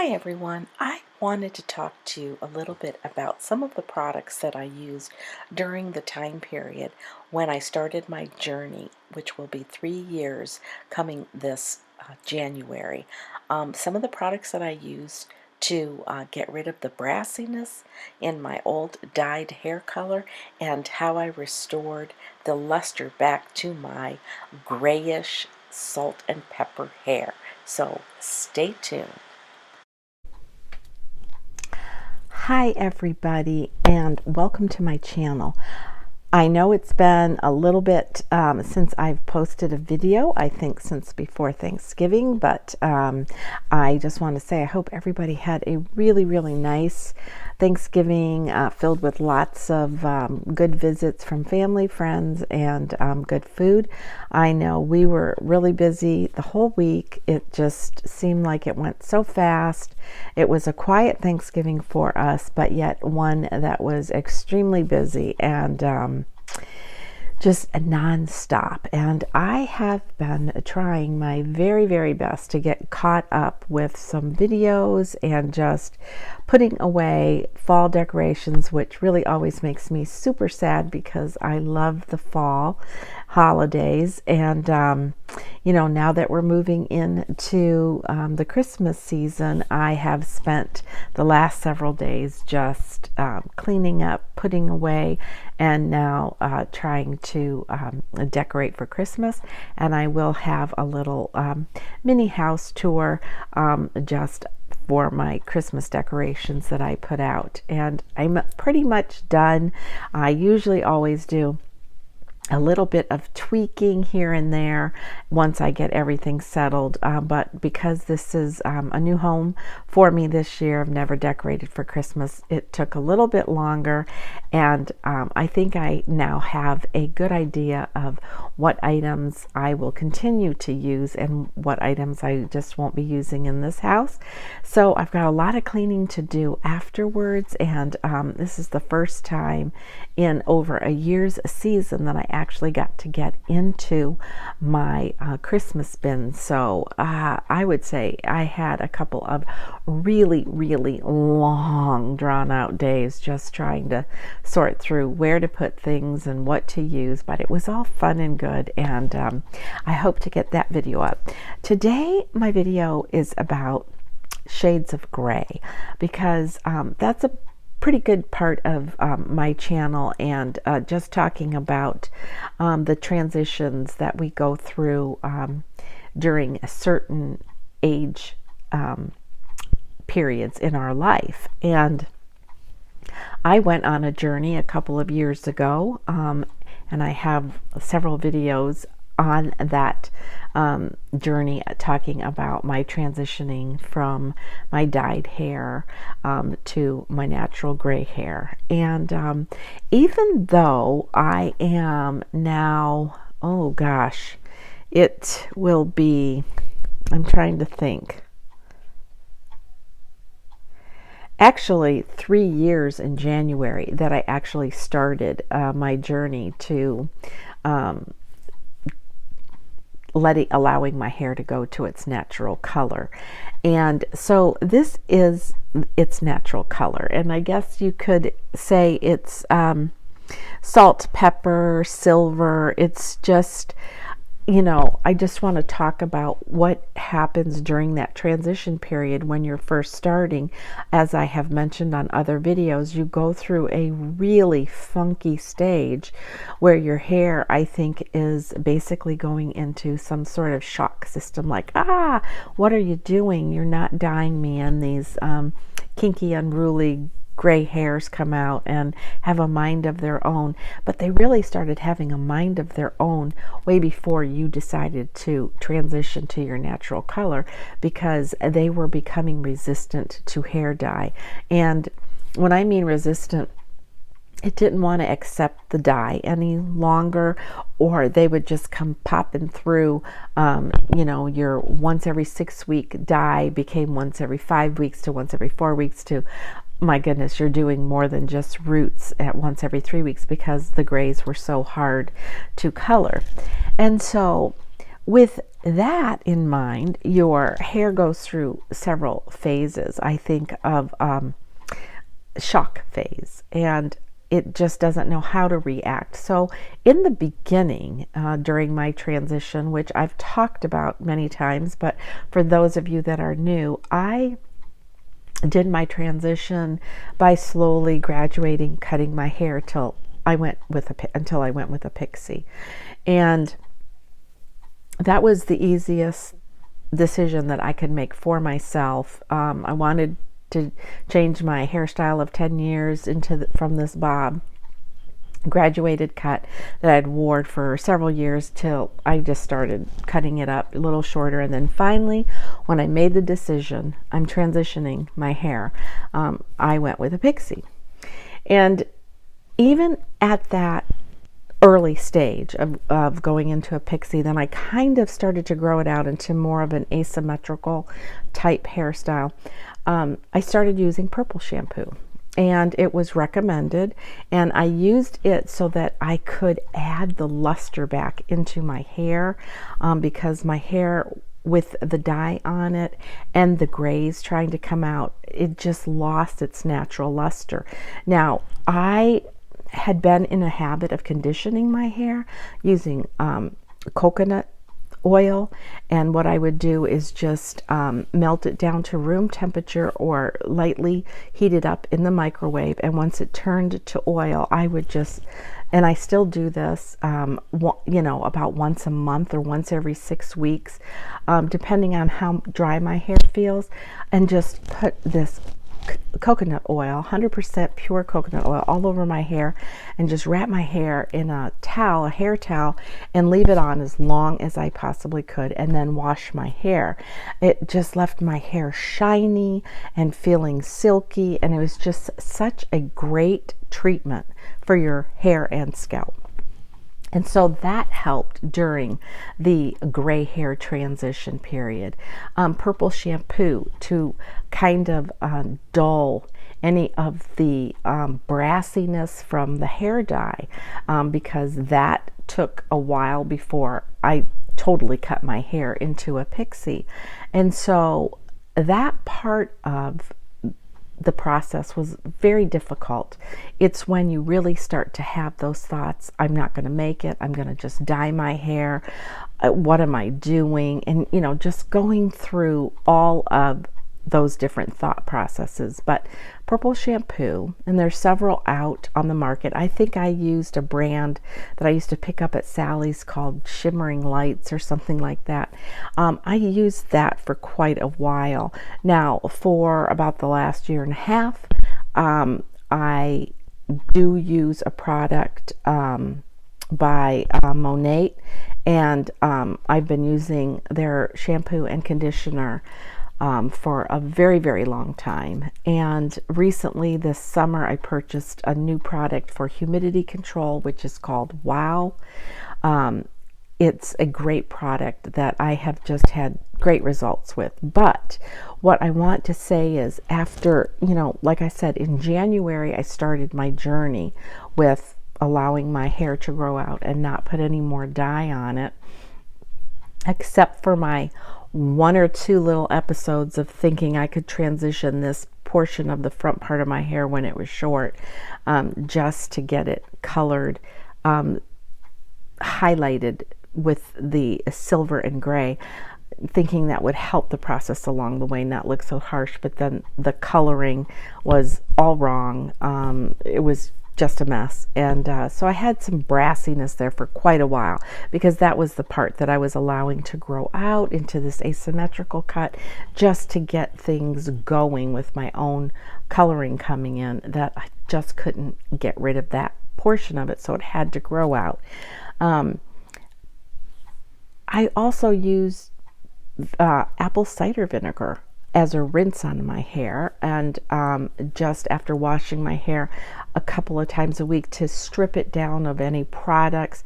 Hi everyone. I wanted to talk to you a little bit about some of the products that I used during the time period when I started my journey, which will be 3 years coming this January. Some of the products that I used to get rid of the brassiness in my old dyed hair color and how I restored the luster back to my grayish salt and pepper hair. So stay tuned. Hi everybody, and welcome to my channel. I know it's been a little bit since I've posted a video, I think since before Thanksgiving, but I just want to say I hope everybody had a really nice Thanksgiving filled with lots of good visits from family, friends, and good food. I know we were really busy the whole week. It just seemed like it went so fast. It was a quiet Thanksgiving for us, but yet one that was extremely busy and just non-stop. And I have been trying my very best to get caught up with some videos and just putting away fall decorations, which really always makes me super sad because I love the fall holidays. And you know, now that we're moving into the Christmas season, I have spent the last several days just cleaning up, putting away, and now trying to decorate for Christmas. And I will have a little mini house tour just for my Christmas decorations that I put out. And I'm pretty much done. I usually always do a little bit of tweaking here and there once I get everything settled, but because this is a new home for me this year, I've never decorated for Christmas. It took a little bit longer, and I think I now have a good idea of what items I will continue to use and what items I just won't be using in this house. So I've got a lot of cleaning to do afterwards, and this is the first time in over a year's season that I actually got to get into my Christmas bin. So I would say I had a couple of really long drawn out days just trying to sort through where to put things and what to use, but it was all fun and good, and I hope to get that video up. Today my video is about shades of gray because that's a pretty good part of my channel, and just talking about the transitions that we go through during a certain age periods in our life. And I went on a journey a couple of years ago, and I have several videos on that journey talking about my transitioning from my dyed hair to my natural gray hair. And even though I am now, oh gosh, it will be, I'm trying to think, actually 3 years in January that I actually started my journey to allowing my hair to go to its natural color. And so this is its natural color, and I guess you could say it's salt, pepper, silver. It's just, you know, I just want to talk about what happens during that transition period when you're first starting. As I have mentioned on other videos, you go through a really funky stage where your hair, I think, is basically going into some sort of shock system, like, what are you doing? You're not dyeing me. And these kinky, unruly gray hairs come out and have a mind of their own. But they really started having a mind of their own way before you decided to transition to your natural color, because they were becoming resistant to hair dye. And when I mean resistant, it didn't want to accept the dye any longer, or they would just come popping through. You know, your once every 6 week dye became once every 5 weeks to once every 4 weeks to, my goodness, you're doing more than just roots at once every 3 weeks because the grays were so hard to color. And so With that in mind, your hair goes through several phases. I think of shock phase, and it just doesn't know how to react. So in the beginning, during my transition, which I've talked about many times, but for those of you that are new, I did my transition by slowly graduating, cutting my hair until I went with a pixie. And that was the easiest decision that I could make for myself. I wanted to change my hairstyle of 10 years from this bob graduated cut that I'd worn for several years till I just started cutting it up a little shorter. And then finally, when I made the decision, I'm transitioning my hair, I went with a pixie. And even at that early stage of going into a pixie, then I kind of started to grow it out into more of an asymmetrical type hairstyle. I started using purple shampoo, and it was recommended, and I used it so that I could add the luster back into my hair, because my hair, with the dye on it and the grays trying to come out, it just lost its natural luster. Now, I had been in a habit of conditioning my hair using coconut oil, and what I would do is just melt it down to room temperature or lightly heat it up in the microwave, and once it turned to oil, I would just, and I still do this, about once a month or once every 6 weeks, depending on how dry my hair feels, and just put this coconut oil, 100% pure coconut oil, all over my hair, and just wrap my hair in a hair towel, and leave it on as long as I possibly could, and then wash my hair. It just left my hair shiny and feeling silky, and it was just such a great treatment for your hair and scalp. And so that helped during the gray hair transition period. Purple shampoo to kind of dull any of the brassiness from the hair dye, because that took a while before I totally cut my hair into a pixie. And so that part of the process was very difficult. It's when you really start to have those thoughts, I'm not going to make it, I'm going to just dye my hair, what am I doing? And just going through all of those different thought processes. But purple shampoo, and there's several out on the market. I think I used a brand that I used to pick up at Sally's called Shimmering Lights or something like that. I used that for quite a while. Now, for about the last year and a half, I do use a product by Monat, and I've been using their shampoo and conditioner for a very, very long time. And recently this summer I purchased a new product for humidity control, which is called Wow. It's a great product that I have just had great results with. But what I want to say is, after, like I said, in January I started my journey with allowing my hair to grow out and not put any more dye on it, except for my 1 or 2 little episodes of thinking I could transition this portion of the front part of my hair when it was short, just to get it colored, highlighted with the silver and gray, thinking that would help the process along the way, not look so harsh. But then the coloring was all wrong. It was just a mess. And so I had some brassiness there for quite a while, because that was the part that I was allowing to grow out into this asymmetrical cut, just to get things going with my own coloring coming in, that I just couldn't get rid of that portion of it, so it had to grow out. I also use apple cider vinegar as a rinse on my hair, and just after washing my hair a couple of times a week to strip it down of any products.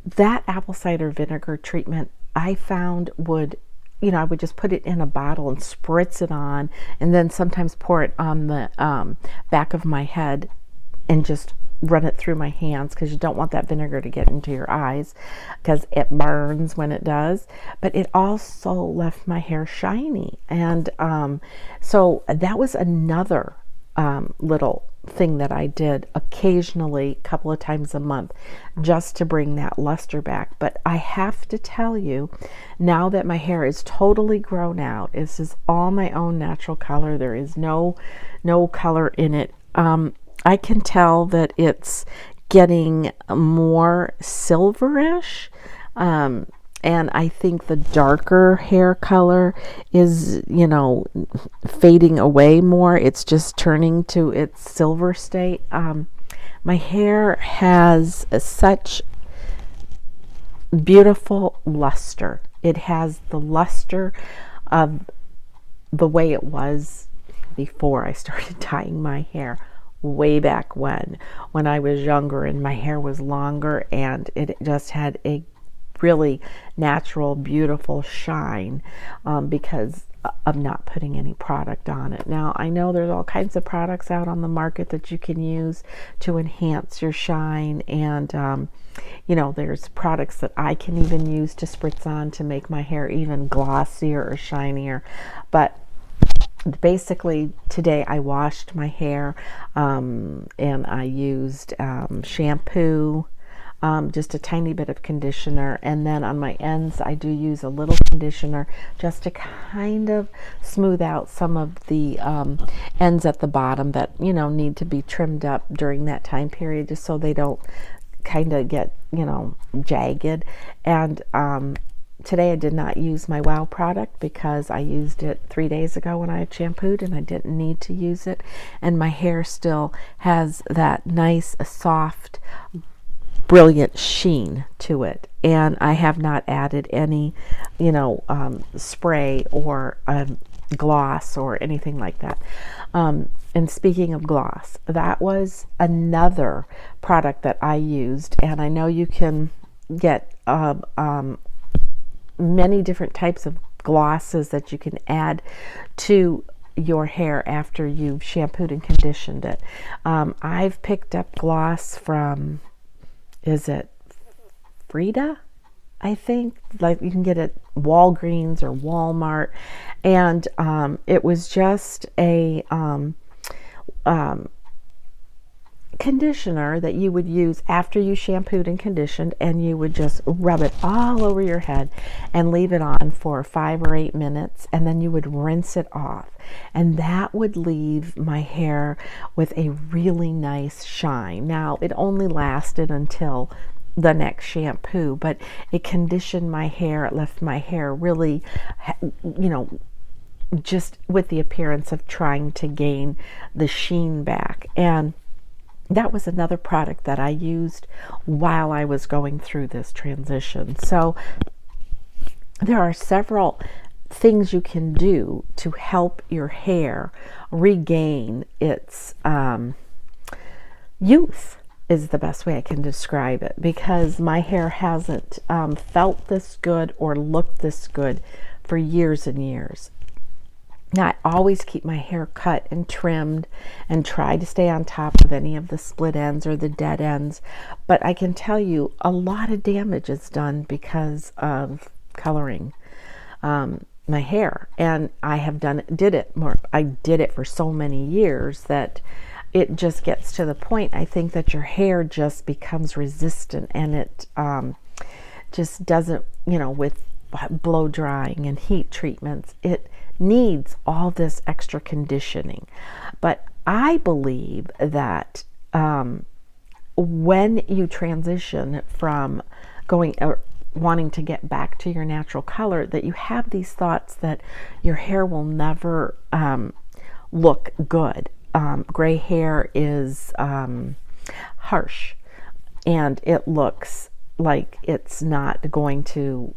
That apple cider vinegar treatment, I found, would, I would just put it in a bottle and spritz it on, and then sometimes pour it on the back of my head and just run it through my hands because you don't want that vinegar to get into your eyes because it burns when it does. But it also left my hair shiny. And so that was another little thing that I did occasionally, a couple of times a month, just to bring that luster back. But I have to tell you, now that my hair is totally grown out, this is all my own natural color, there is no color in it, I can tell that it's getting more silverish, and I think the darker hair color is, fading away more. It's just turning to its silver state. My hair has such beautiful luster. It has the luster of the way it was before I started dyeing my hair, way back when I was younger and my hair was longer, and it just had a really natural, beautiful shine, because of not putting any product on it. Now, I know there's all kinds of products out on the market that you can use to enhance your shine, and there's products that I can even use to spritz on to make my hair even glossier or shinier. But basically today I washed my hair, and I used shampoo, just a tiny bit of conditioner, and then on my ends I do use a little conditioner just to kind of smooth out some of the ends at the bottom that need to be trimmed up during that time period, just so they don't kind of get jagged. And today I did not use my Wow product because I used it 3 days ago when I had shampooed, and I didn't need to use it, and my hair still has that nice soft brilliant sheen to it. And I have not added any spray or gloss or anything like that. And speaking of gloss, that was another product that I used, and I know you can get many different types of glosses that you can add to your hair after you've shampooed and conditioned it. I've picked up gloss from, is it Frida? I think, like, you can get it at Walgreens or Walmart, and it was just a conditioner that you would use after you shampooed and conditioned, and you would just rub it all over your head and leave it on for 5 or 8 minutes, and then you would rinse it off, and that would leave my hair with a really nice shine. Now, it only lasted until the next shampoo, but it conditioned my hair. It left my hair really, just with the appearance of trying to gain the sheen back. And that was another product that I used while I was going through this transition. So there are several things you can do to help your hair regain its youth, is the best way I can describe it, because my hair hasn't felt this good or looked this good for years and years. Now, I always keep my hair cut and trimmed and try to stay on top of any of the split ends or the dead ends, but I can tell you a lot of damage is done because of coloring my hair. And I did it for so many years that it just gets to the point, I think, that your hair just becomes resistant, and it just doesn't, with blow drying and heat treatments, it needs all this extra conditioning. But I believe that when you transition from wanting to get back to your natural color, that you have these thoughts that your hair will never look good. Gray hair is harsh, and it looks like it's not going to,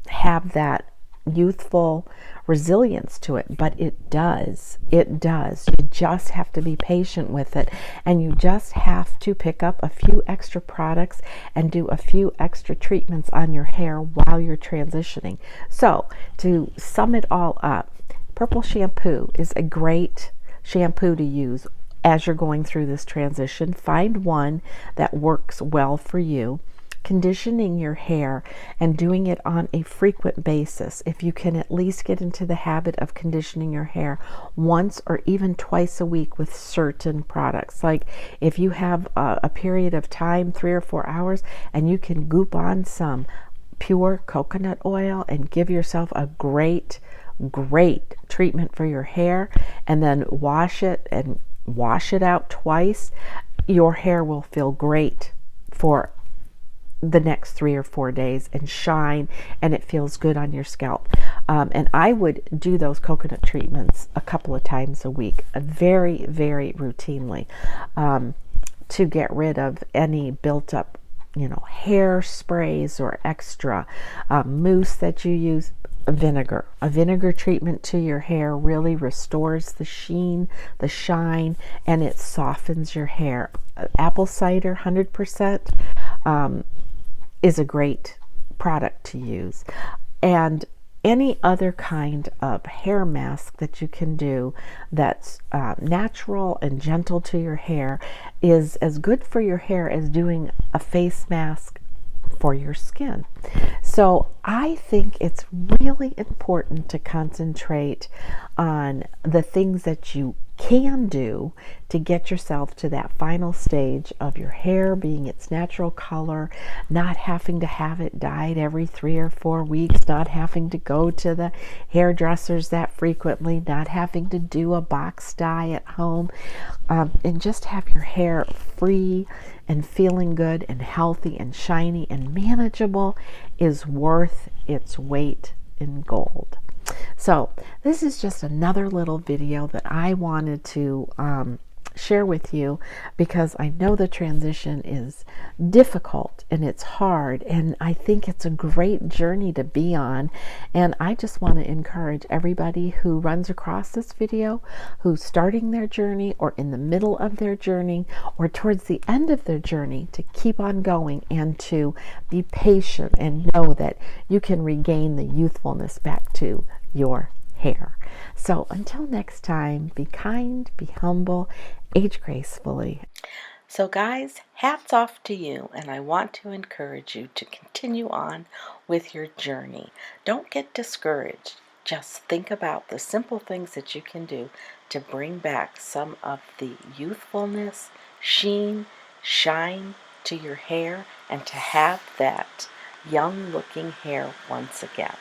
have that youthful resilience to it, but it does. It does. You just have to be patient with it, and you just have to pick up a few extra products and do a few extra treatments on your hair while you're transitioning. So, to sum it all up, purple shampoo is a great shampoo to use as you're going through this transition. Find one that works well for you. Conditioning your hair and doing it on a frequent basis. If you can at least get into the habit of conditioning your hair once or even twice a week with certain products. Like if you have a period of time, 3 or 4 hours, and you can goop on some pure coconut oil and give yourself a great treatment for your hair, and then wash it out twice, your hair will feel great for the next 3 or 4 days and shine, and it feels good on your scalp. And I would do those coconut treatments a couple of times a week, very routinely, to get rid of any built up hair sprays or extra mousse that you use. A vinegar treatment to your hair really restores the sheen, the shine, and it softens your hair. Apple cider 100% is a great product to use. And any other kind of hair mask that you can do that's natural and gentle to your hair is as good for your hair as doing a face mask for your skin. So I think it's really important to concentrate on the things that you can do to get yourself to that final stage of your hair being its natural color, not having to have it dyed every 3 or 4 weeks, not having to go to the hairdressers that frequently, not having to do a box dye at home, and just have your hair free and feeling good and healthy and shiny and manageable is worth its weight in gold. So this is just another little video that I wanted to share with you, because I know the transition is difficult and it's hard, and I think it's a great journey to be on. And I just want to encourage everybody who runs across this video, who's starting their journey or in the middle of their journey or towards the end of their journey, to keep on going and to be patient and know that you can regain the youthfulness back to your hair. So until next time, be kind, be humble, age gracefully. So guys, hats off to you, and I want to encourage you to continue on with your journey. Don't get discouraged. Just think about the simple things that you can do to bring back some of the youthfulness, sheen, shine to your hair, and to have that young looking hair once again.